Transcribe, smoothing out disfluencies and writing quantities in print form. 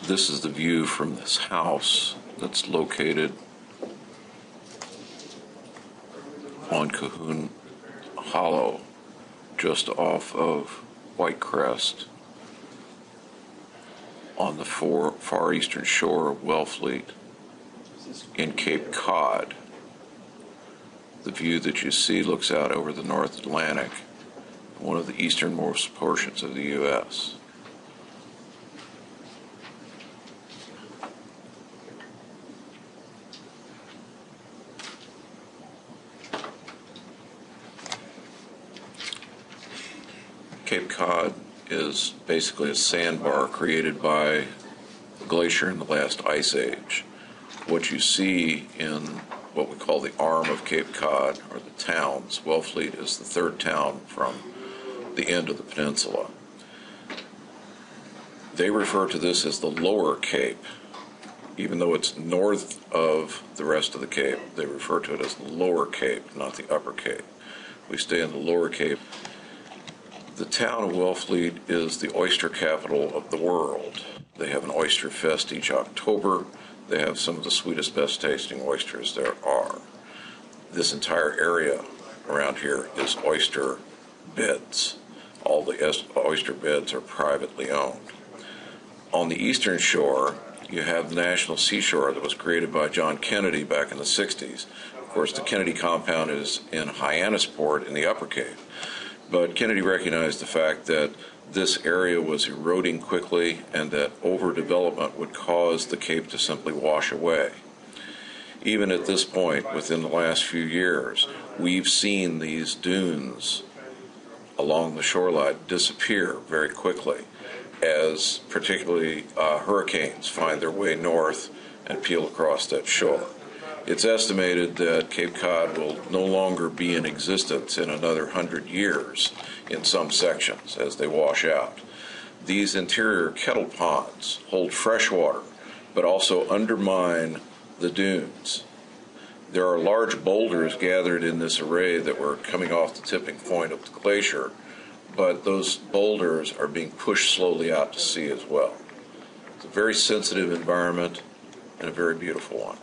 This is the view from this house that's located on Cahoon Hollow, just off of White Crest, on the far eastern shore of Wellfleet in Cape Cod. The view that you see looks out over the North Atlantic, one of the easternmost portions of the U.S. Cape Cod is basically a sandbar created by a glacier in the last ice age. What you see in what we call the arm of Cape Cod, or the towns, Wellfleet is the third town from the end of the peninsula. They refer to this as the Lower Cape. Even though it's north of the rest of the Cape, they refer to it as the Lower Cape, not the Upper Cape. We stay in the Lower Cape. The town of Wellfleet is the oyster capital of the world. They have an oyster fest each October. They have some of the sweetest, best tasting oysters there are. This entire area around here is oyster beds. All the oyster beds are privately owned. On the eastern shore, you have the National Seashore that was created by John Kennedy back in the 60s. Of course, the Kennedy compound is in Hyannisport in the Upper Cape. But Kennedy recognized the fact that this area was eroding quickly and that overdevelopment would cause the Cape to simply wash away. Even at this point, within the last few years, we've seen these dunes along the shoreline disappear very quickly as particularly hurricanes find their way north and peel across that shore. It's estimated that Cape Cod will no longer be in existence in another 100 years in some sections as they wash out. These interior kettle ponds hold fresh water, but also undermine the dunes. There are large boulders gathered in this array that were coming off the tipping point of the glacier, but those boulders are being pushed slowly out to sea as well. It's a very sensitive environment and a very beautiful one.